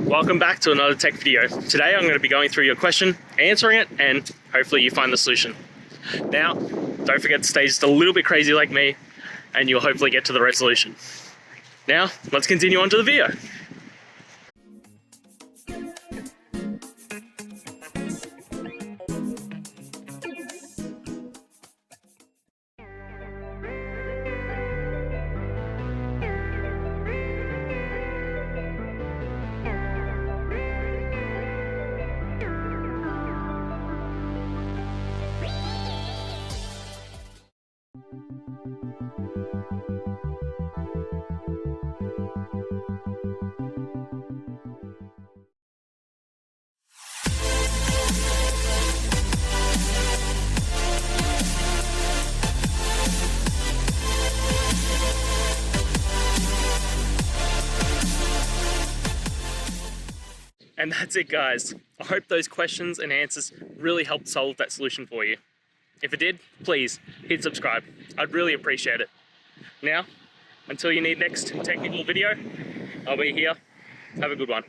Welcome back to another tech video. Today I'm going to be going through your question, answering it, and hopefully you find the solution. Now, don't forget to stay just a little bit crazy like me, and you'll hopefully get to the resolution. Now, let's continue on to the video. And that's it, guys. I hope those questions and answers really helped solve that solution for you. If it did, please hit subscribe. I'd really appreciate it. Now, until you need next technical video, I'll be here. Have a good one.